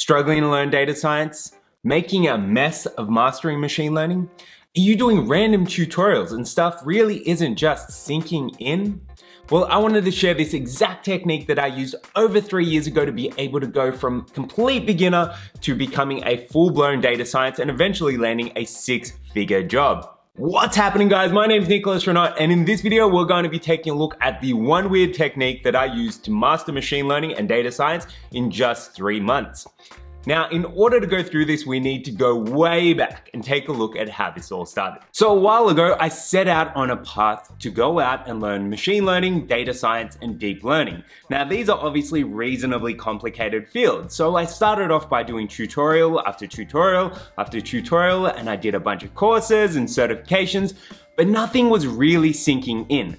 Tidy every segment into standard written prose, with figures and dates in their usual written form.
Struggling to learn data science? Making a mess of mastering machine learning? Are you doing random tutorials and stuff really isn't just sinking in? Well, I wanted to share this exact technique that I used over 3 years ago to be able to go from complete beginner to becoming a full-blown data science and eventually landing a 6-figure job. What's happening, guys? My name is Nicholas Renaud, and in this video we're going to be taking a look at the one weird technique that I used to master machine learning and data science in just 3 months. Now, in order to go through this, we need to go way back and take a look at how this all started. So a while ago, I set out on a path to go out and learn machine learning, data science, and deep learning. Now, these are obviously reasonably complicated fields. So I started off by doing tutorial after tutorial after tutorial, and I did a bunch of courses and certifications, but nothing was really sinking in.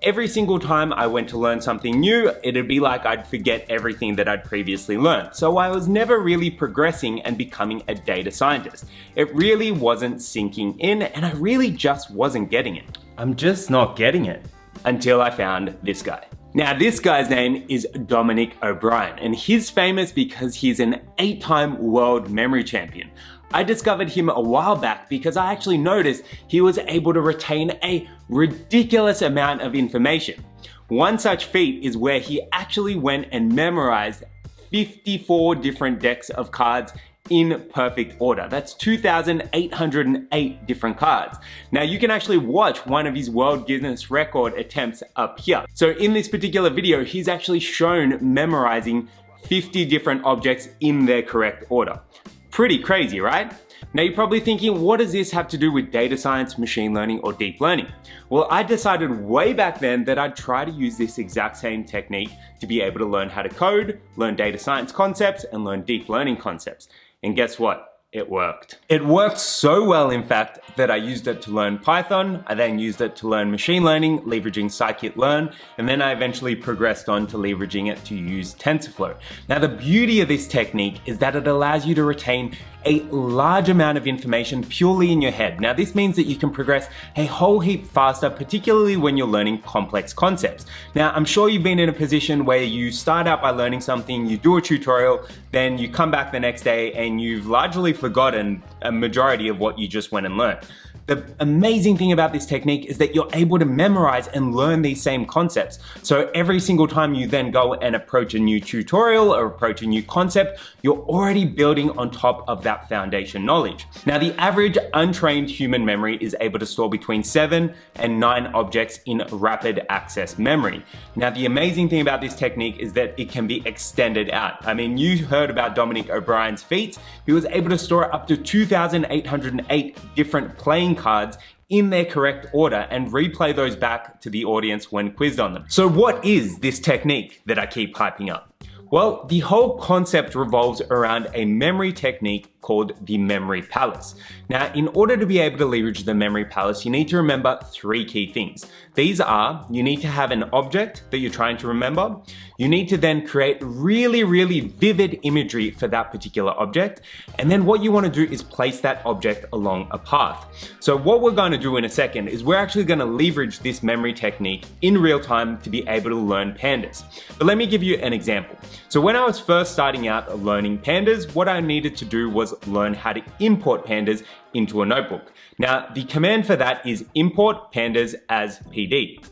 Every single time I went to learn something new, it'd be like I'd forget everything that I'd previously learned. So I was never really progressing and becoming a data scientist. It really wasn't sinking in, and I really just wasn't getting it. I'm just not getting it. Until I found this guy. Now, this guy's name is Dominic O'Brien, and he's famous because he's an 8-time world memory champion. I discovered him a while back because I actually noticed he was able to retain a ridiculous amount of information. One such feat is where he actually went and memorized 54 different decks of cards in perfect order. That's 2,808 different cards. Now, you can actually watch one of his World Guinness Record attempts up here. So in this particular video, he's actually shown memorizing 50 different objects in their correct order. Pretty crazy, right? Now you're probably thinking, what does this have to do with data science, machine learning, or deep learning? Well, I decided way back then that I'd try to use this exact same technique to be able to learn how to code, learn data science concepts, and learn deep learning concepts. And guess what? It worked. It worked so well, in fact, that I used it to learn Python. I then used it to learn machine learning, leveraging Scikit learn, and then I eventually progressed on to leveraging it to use Tensorflow. Now, the beauty of this technique is that it allows you to retain a large amount of information purely in your head. Now, this means that you can progress a whole heap faster, particularly when you're learning complex concepts. Now, I'm sure you've been in a position where you start out by learning something, you do a tutorial, then you come back the next day and you've largely forgotten a majority of what you just went and learned. The amazing thing about this technique is that you're able to memorize and learn these same concepts. So every single time you then go and approach a new tutorial or approach a new concept, you're already building on top of that foundation knowledge. Now, the average untrained human memory is able to store between 7 and 9 objects in rapid access memory. Now, the amazing thing about this technique is that it can be extended out. I mean, you heard about Dominic O'Brien's feats. He was able to store up to 2,808 different playing cards in their correct order and replay those back to the audience when quizzed on them. So what is this technique that I keep hyping up? Well, the whole concept revolves around a memory technique called the memory palace. Now, in order to be able to leverage the memory palace, you need to remember 3 key things. These are, you need to have an object that you're trying to remember. You need to then create really vivid imagery for that particular object. And then what you want to do is place that object along a path. So what we're going to do in a second is we're actually going to leverage this memory technique in real time to be able to learn pandas. But let me give you an example. So when I was first starting out learning pandas, what I needed to do was learn how to import pandas into a notebook. Now, the command for that is import pandas as PD.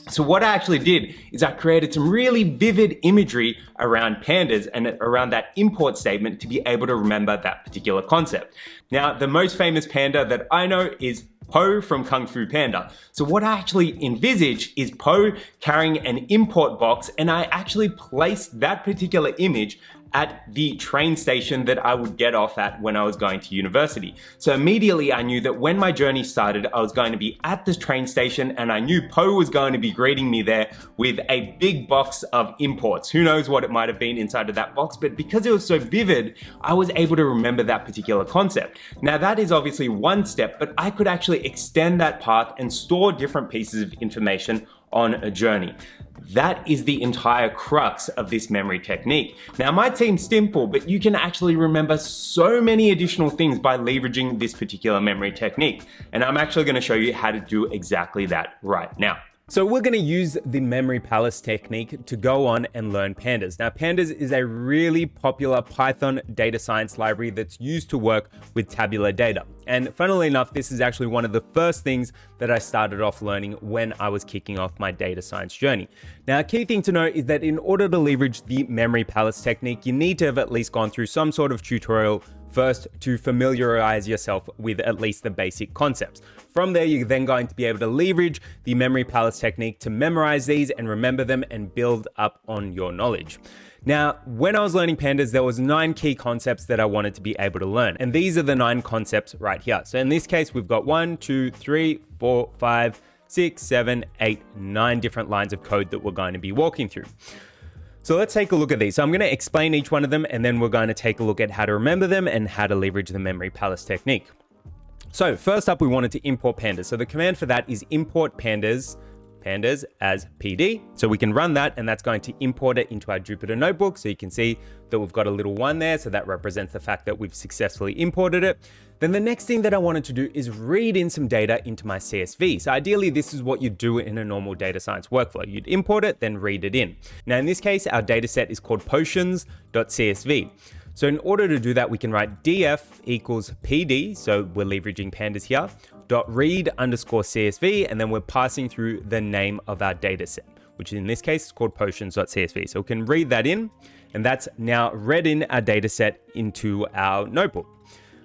So what I actually did is I created some really vivid imagery around pandas and around that import statement to be able to remember that particular concept. Now, the most famous panda that I know is Po from Kung Fu Panda. So what I actually envisage is Po carrying an import box, and I actually placed that particular image at the train station that I would get off at when I was going to university. So immediately I knew that when my journey started, I was going to be at this train station, and I knew Po was going to be greeting me there with a big box of imports. Who knows what it might have been inside of that box, but because it was so vivid, I was able to remember that particular concept. Now, that is obviously one step, but I could actually extend that path and store different pieces of information on a journey. That is the entire crux of this memory technique. Now, it might seem simple, but you can actually remember so many additional things by leveraging this particular memory technique. And I'm actually going to show you how to do exactly that right now. So we're going to use the memory palace technique to go on and learn pandas. Now, pandas is a really popular Python data science library that's used to work with tabular data. And funnily enough, this is actually one of the first things that I started off learning when I was kicking off my data science journey. Now, a key thing to know is that in order to leverage the memory palace technique, you need to have at least gone through some sort of tutorial first to familiarize yourself with at least the basic concepts. From there, you're then going to be able to leverage the memory palace technique to memorize these and remember them and build up on your knowledge. Now, when I was learning pandas, there was 9 key concepts that I wanted to be able to learn. And these are the 9 concepts right here. So in this case, we've got 1, 2, 3, 4, 5, 6, 7, 8, 9 different lines of code that we're going to be walking through. So let's take a look at these. So I'm going to explain each one of them, and then we're going to take a look at how to remember them and how to leverage the memory palace technique. So first up, we wanted to import pandas. So the command for that is import pandas as PD. So we can run that, and that's going to import it into our Jupyter notebook. So you can see that we've got a little 1 there. So that represents the fact that we've successfully imported it. Then the next thing that I wanted to do is read in some data into my CSV. So ideally, this is what you do in a normal data science workflow. You'd import it, then read it in. Now, in this case, our data set is called potions.csv. So in order to do that, we can write df equals pd, so we're leveraging pandas here, .read_csv, and then we're passing through the name of our data set, which in this case is called potions.csv. So we can read that in, and that's now read in our data set into our notebook.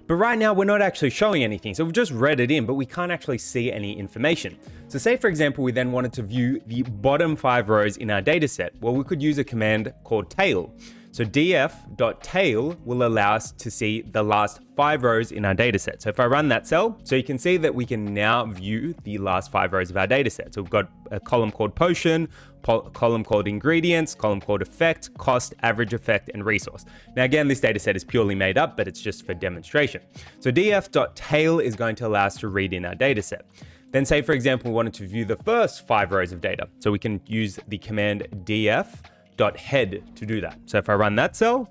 But right now, we're not actually showing anything. So we've just read it in, but we can't actually see any information. So say, for example, we then wanted to view the bottom 5 rows in our data set. Well, we could use a command called tail. So df.tail will allow us to see the last 5 rows in our data set. So if I run that cell, so you can see that we can now view the last 5 rows of our data set. So we've got a column called potion, column called ingredients, column called effect, cost, average effect, and resource. Now again, this data set is purely made up, but it's just for demonstration. So df.tail is going to allow us to read in our data set. Then say, for example, we wanted to view the first 5 rows of data. So we can use the command df.head to do that. So if I run that cell,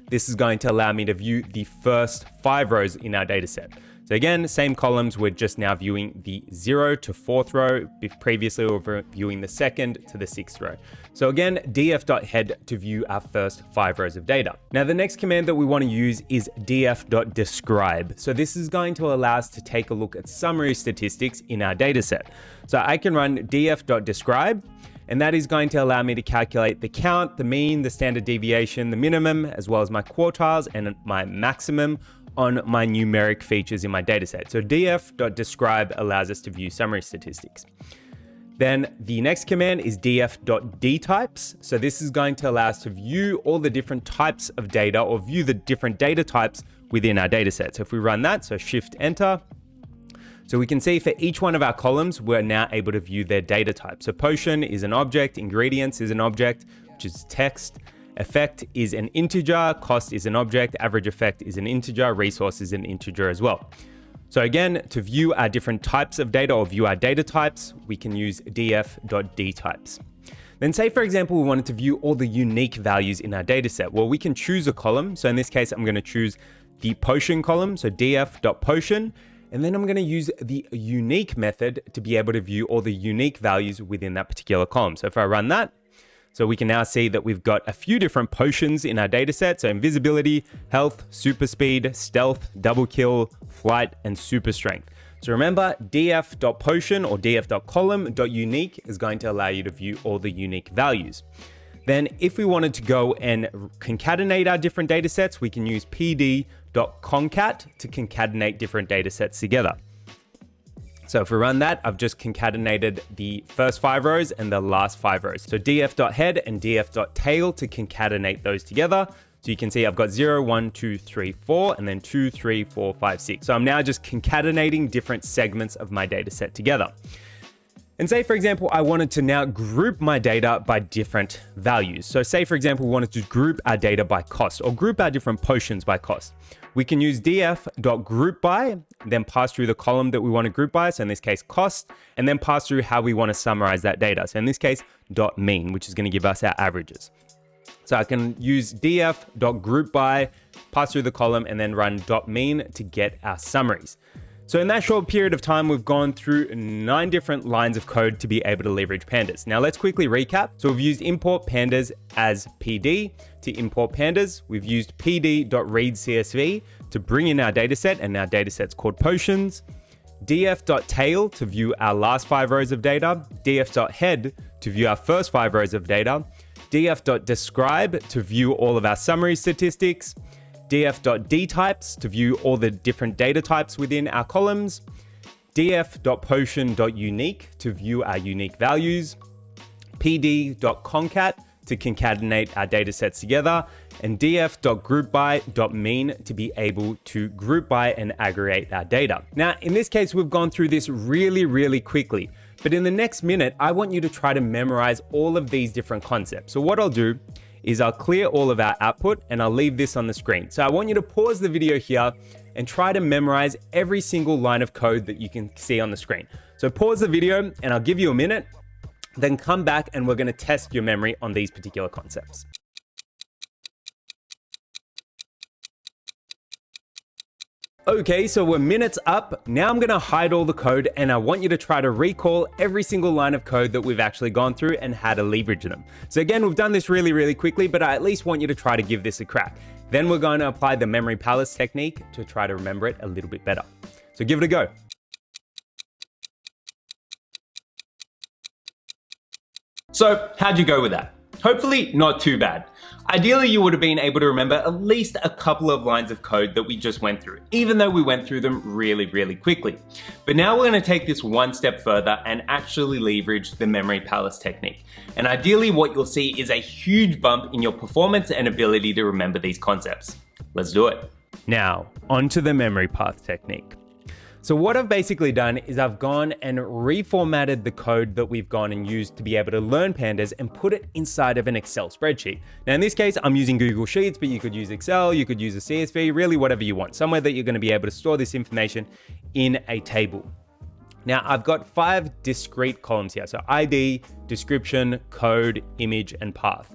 this is going to allow me to view the first 5 rows in our data set. So again, same columns, we're just now viewing the 0 to 4th row. Previously, we were viewing the 2nd to the 6th row. So again, df.head to view our first 5 rows of data. Now, the next command that we want to use is df.describe. So this is going to allow us to take a look at summary statistics in our data set. So I can run df.describe, and that is going to allow me to calculate the count, the mean, the standard deviation, the minimum, as well as my quartiles and my maximum on my numeric features in my dataset. So df.describe allows us to view summary statistics. Then the next command is df.dtypes. So this is going to allow us to view all the different types of data, or view the different data types within our dataset. So if we run that, so shift enter, so we can see for each one of our columns, we're now able to view their data type. So potion is an object, ingredients is an object, which is text, effect is an integer, cost is an object, average effect is an integer, resource is an integer as well. So again, to view our different types of data, or view our data types, we can use df.dtypes. Then say, for example, we wanted to view all the unique values in our data set. Well, we can choose a column. So in this case, I'm going to choose the potion column, so df.potion. And then I'm going to use the unique method to be able to view all the unique values within that particular column. So if I run that, so we can now see that we've got a few different potions in our data set. So invisibility, health, super speed, stealth, double kill, flight, and super strength. So remember, df.potion or df.column.unique is going to allow you to view all the unique values. Then if we wanted to go and concatenate our different data sets, we can use pd.concat to concatenate different data sets together. So if we run that, I've just concatenated the first 5 rows and the last 5 rows. So df.head and df.tail to concatenate those together. So you can see I've got 0, 1, 2, 3, 4, and then 2, 3, 4, 5, 6. So I'm now just concatenating different segments of my data set together. And say, for example, I wanted to now group my data by different values. So say, for example, we wanted to group our data by cost, or group our different potions by cost. We can use df.groupby, then pass through the column that we want to group by, so in this case, cost, and then pass through how we want to summarize that data. So in this case, .mean, which is going to give us our averages. So I can use df.groupby, pass through the column, and then run .mean to get our summaries. So in that short period of time, we've gone through 9 different lines of code to be able to leverage pandas. Now let's quickly recap. So we've used import pandas as PD to import pandas. We've used pd.readcsv to bring in our dataset, and our dataset's called potions. df.tail to view our last 5 rows of data. df.head to view our first 5 rows of data. df.describe to view all of our summary statistics. df.dtypes to view all the different data types within our columns, df.potion.unique to view our unique values, pd.concat to concatenate our data sets together, and df.groupby.mean to be able to group by and aggregate our data. Now, in this case, we've gone through this really quickly, but in the next minute, I want you to try to memorize all of these different concepts. So what I'll do is I'll clear all of our output and I'll leave this on the screen. So I want you to pause the video here and try to memorize every single line of code that you can see on the screen. So pause the video and I'll give you a minute, then come back and we're going to test your memory on these particular concepts. Okay, so we're minutes up. Now I'm gonna hide all the code and I want you to try to recall every single line of code that we've actually gone through and how to leverage them. So again, we've done this really quickly, but I at least want you to try to give this a crack. Then we're going to apply the memory palace technique to try to remember it a little bit better. So give it a go. So how'd you go with that? Hopefully not too bad. Ideally, you would have been able to remember at least a couple of lines of code that we just went through, even though we went through them really quickly. But now we're going to take this one step further and actually leverage the memory palace technique. And ideally, what you'll see is a huge bump in your performance and ability to remember these concepts. Let's do it. Now, onto the memory path technique. So what I've basically done is I've gone and reformatted the code that we've gone and used to be able to learn pandas and put it inside of an Excel spreadsheet. Now in this case, I'm using Google Sheets, but you could use Excel, you could use a CSV, really whatever you want, somewhere that you're going to be able to store this information in a table. Now I've got 5 discrete columns here. So ID, description, code, image, and path.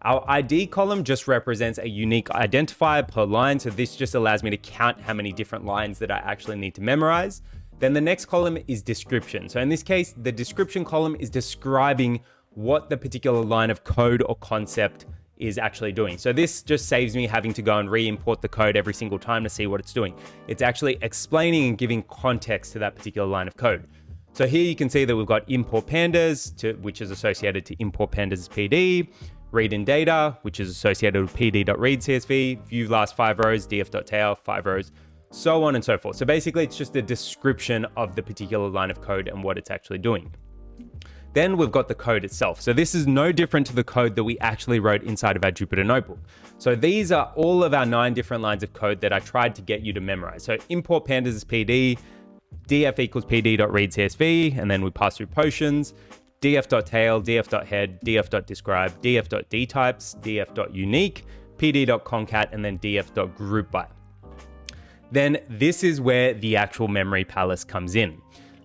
Our ID column just represents a unique identifier per line. So this just allows me to count how many different lines that I actually need to memorize. Then the next column is description. So in this case, the description column is describing what the particular line of code or concept is actually doing. So this just saves me having to go and re-import the code every single time to see what it's doing. It's actually explaining and giving context to that particular line of code. So here you can see that we've got import pandas, which is associated to import pandas as PD, read in data, which is associated with pd.readcsv, view last 5 rows, df.tail, 5 rows, so on and so forth. So basically it's just a description of the particular line of code and what it's actually doing. Then we've got the code itself. So this is no different to the code that we actually wrote inside of our Jupyter Notebook. So these are all of our 9 different lines of code that I tried to get you to memorize. So import pandas as PD, df equals pd.readcsv, and then we pass through potions, df.tail, df.head, df.describe, df.dtypes, df.unique, pd.concat, and then df.groupby. Then this is where the actual memory palace comes in.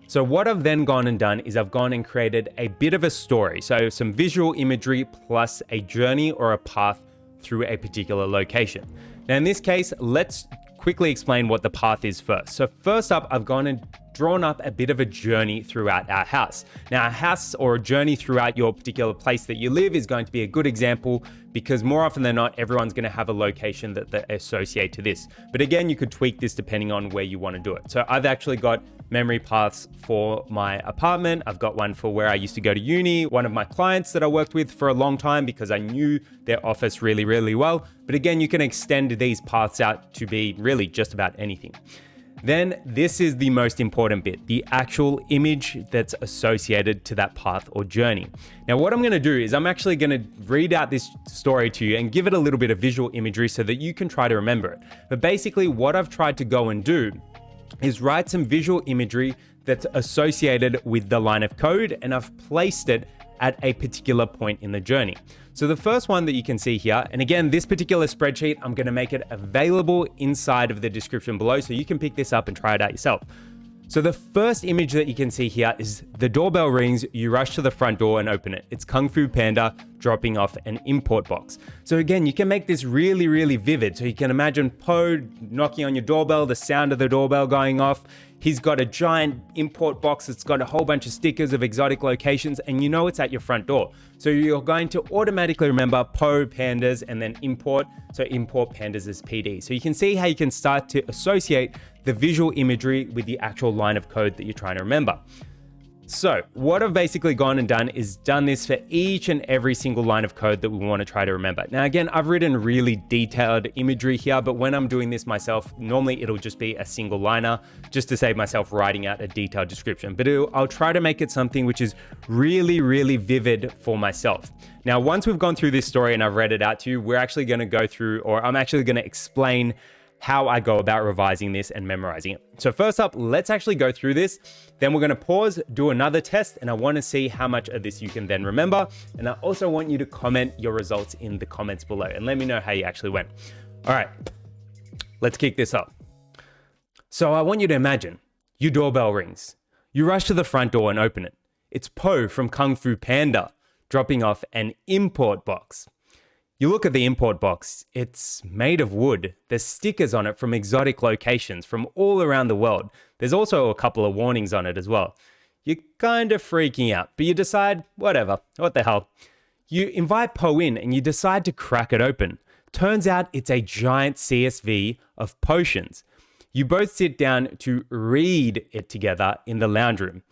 So what I've then gone and done is I've gone and created a bit of a story. So some visual imagery plus a journey or a path through a particular location. Now in this case, let's quickly explain what the path is first. So first up, I've gone and drawn up a bit of a journey throughout our house. Now a house or a journey throughout your particular place that you live is going to be a good example because more often than not, everyone's going to have a location that they associate to this. But again, you could tweak this depending on where you want to do it. So I've actually got memory paths for my apartment. I've got one for where I used to go to uni, one of my clients that I worked with for a long time because I knew their office really well. But again, you can extend these paths out to be really just about anything. Then this is the most important bit, the actual image that's associated to that path or journey. Now, what I'm going to do is I'm actually going to read out this story to you and give it a little bit of visual imagery so that you can try to remember it. But basically what I've tried to go and do is write some visual imagery that's associated with the line of code, and I've placed it at a particular point in the journey. So the first one that you can see here, and again, this particular spreadsheet, I'm going to make it available inside of the description below so you can pick this up and try it out yourself. So the first image that you can see here is the doorbell rings, you rush to the front door and open it. It's Kung Fu Panda dropping off an import box. So again, you can make this really vivid. So you can imagine Po knocking on your doorbell, the sound of the doorbell going off. He's got a giant import box that's got a whole bunch of stickers of exotic locations, and you know it's at your front door. So you're going to automatically remember po pandas and then import. So import pandas as PD. So you can see how you can start to associate the visual imagery with the actual line of code that you're trying to remember. So what I've basically gone and done is done this for each and every single line of code that we want to try to remember. Now, again, I've written really detailed imagery here, but when I'm doing this myself, normally it'll just be a single liner just to save myself writing out a detailed description. But I'll try to make it something which is really, really vivid for myself. Now, once we've gone through this story and I've read it out to you, we're actually going to go through, or I'm actually going to explain how I go about revising this and memorizing it. So first up, let's actually go through this. Then we're gonna pause, do another test, and I wanna see how much of this you can then remember. And I also want you to comment your results in the comments below and let me know how you actually went. All right, let's kick this up. So I want you to imagine your doorbell rings. You rush to the front door and open it. It's Po from Kung Fu Panda dropping off an import box. You look at the import box, it's made of wood. There's stickers on it from exotic locations from all around the world. There's also a couple of warnings on it as well. You're kind of freaking out, but you decide, whatever, what the hell. You invite Po in and you decide to crack it open. Turns out it's a giant CSV of potions. You both sit down to read it together in the lounge room.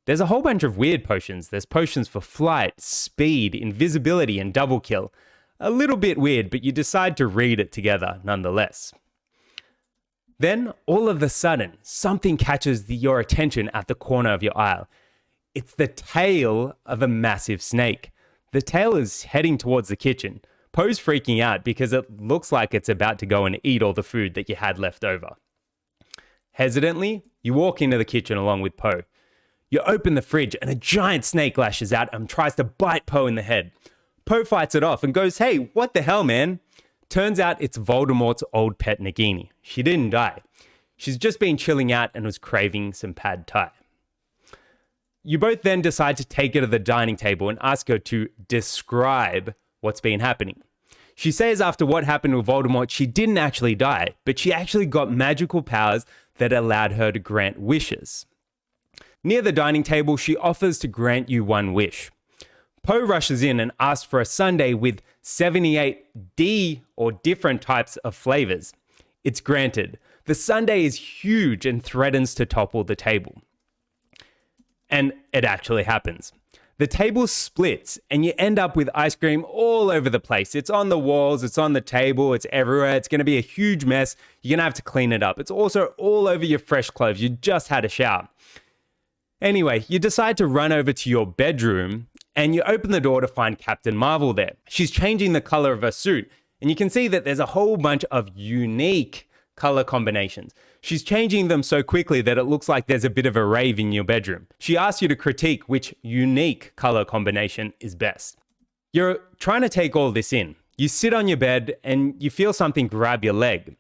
There's a whole bunch of weird potions. There's potions for flight, speed, invisibility, and double kill. A little bit weird, but you decide to read it together nonetheless. Then, all of a sudden, something catches your attention at the corner of your aisle. It's the tail of a massive snake. The tail is heading towards the kitchen. Po's freaking out because it looks like it's about to go and eat all the food that you had left over. Hesitantly, you walk into the kitchen along with Po. You open the fridge and a giant snake lashes out and tries to bite Po in the head. Po fights it off and goes, "Hey, what the hell, man?" Turns out it's Voldemort's old pet Nagini. She didn't die. She's just been chilling out and was craving some pad thai. You both then decide to take her to the dining table and ask her to describe what's been happening. She says after what happened with Voldemort, she didn't actually die, but she actually got magical powers that allowed her to grant wishes. Near the dining table, she offers to grant you one wish. Po rushes in and asks for a sundae with 78 or different types of flavors. It's granted. The sundae is huge and threatens to topple the table. And it actually happens. The table splits and you end up with ice cream all over the place. It's on the walls, it's on the table, it's everywhere. It's going to be a huge mess. You're going to have to clean it up. It's also all over your fresh clothes. You just had a shower. Anyway, you decide to run over to your bedroom and you open the door to find Captain Marvel there. She's changing the color of her suit, and you can see that there's a whole bunch of unique color combinations. She's changing them so quickly that it looks like there's a bit of a rave in your bedroom. She asks you to critique which unique color combination is best. You're trying to take all this in. You sit on your bed and you feel something grab your leg.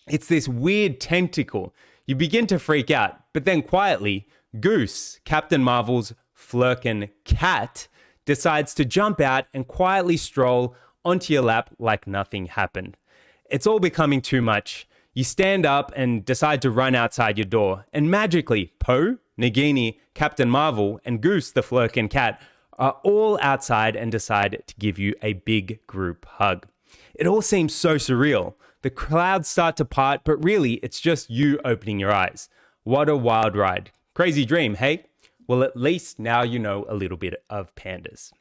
It's this weird tentacle. You begin to freak out, but then quietly, Goose, Captain Marvel's Flurkin cat, decides to jump out and quietly stroll onto your lap like nothing happened. It's all becoming too much. You stand up and decide to run outside your door, and magically, Po, Nagini, Captain Marvel, and Goose, the Flurkin cat, are all outside and decide to give you a big group hug. It all seems so surreal. The clouds start to part, but really, it's just you opening your eyes. What a wild ride. Crazy dream, hey? Well, at least now you know a little bit of pandas.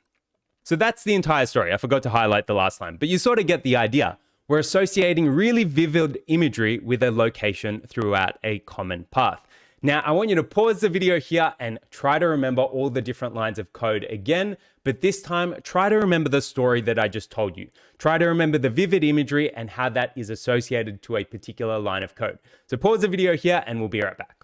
So that's the entire story. I forgot to highlight the last line, but you sort of get the idea. We're associating really vivid imagery with a location throughout a common path. Now, I want you to pause the video here and try to remember all the different lines of code again, but this time try to remember the story that I just told you. Try to remember the vivid imagery and how that is associated to a particular line of code. So pause the video here and we'll be right back.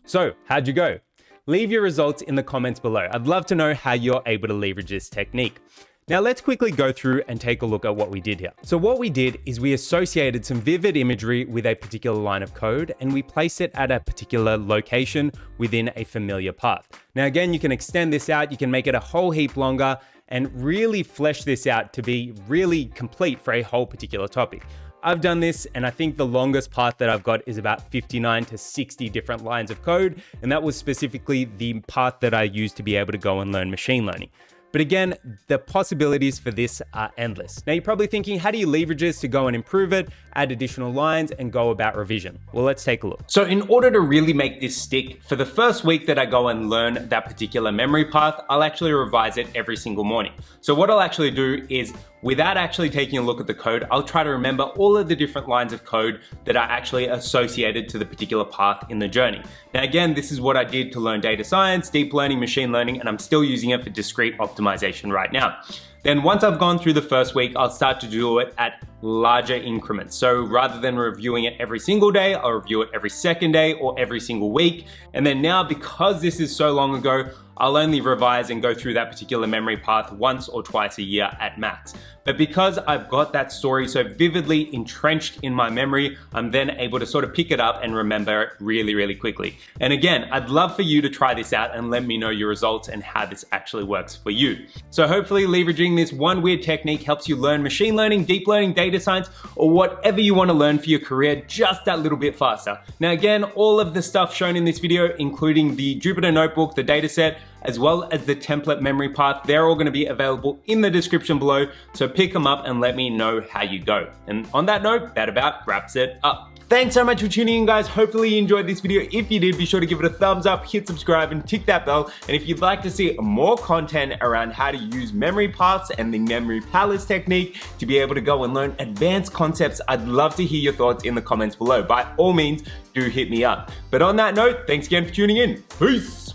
So, how'd you go? Leave your results in the comments below. I'd love to know how you're able to leverage this technique. Now let's quickly go through and take a look at what we did here. So what we did is we associated some vivid imagery with a particular line of code, and we placed it at a particular location within a familiar path. Now again, you can extend this out, you can make it a whole heap longer, and really flesh this out to be really complete for a whole particular topic. I've done this, and I think the longest path that I've got is about 59 to 60 different lines of code, and that was specifically the path that I used to be able to go and learn machine learning. But again, the possibilities for this are endless. Now you're probably thinking, how do you leverage this to go and improve it, add additional lines, and go about revision? Well, let's take a look. So in order to really make this stick, for the first week that I go and learn that particular memory path, I'll actually revise it every single morning. So what I'll actually do is, without actually taking a look at the code, I'll try to remember all of the different lines of code that are actually associated to the particular path in the journey. Now again, this is what I did to learn data science, deep learning, machine learning, and I'm still using it for discrete optimization right now. Then once I've gone through the first week, I'll start to do it at larger increments. So rather than reviewing it every single day, I'll review it every second day or every single week. And then now, because this is so long ago, I'll only revise and go through that particular memory path once or twice a year at max. But because I've got that story so vividly entrenched in my memory, I'm then able to sort of pick it up and remember it really, really quickly. And again, I'd love for you to try this out and let me know your results and how this actually works for you. So hopefully leveraging this one weird technique helps you learn machine learning, deep learning, data science, or whatever you want to learn for your career just that little bit faster. Now again, all of the stuff shown in this video, including the Jupyter Notebook, the dataset, as well as the template memory path, they're all going to be available in the description below. So pick them up and let me know how you go. And on that note, that about wraps it up. Thanks so much for tuning in, guys. Hopefully you enjoyed this video. If you did, be sure to give it a thumbs up, hit subscribe, and tick that bell. And if you'd like to see more content around how to use memory paths and the memory palace technique to be able to go and learn advanced concepts, I'd love to hear your thoughts in the comments below. By all means, do hit me up. But on that note, thanks again for tuning in. Peace.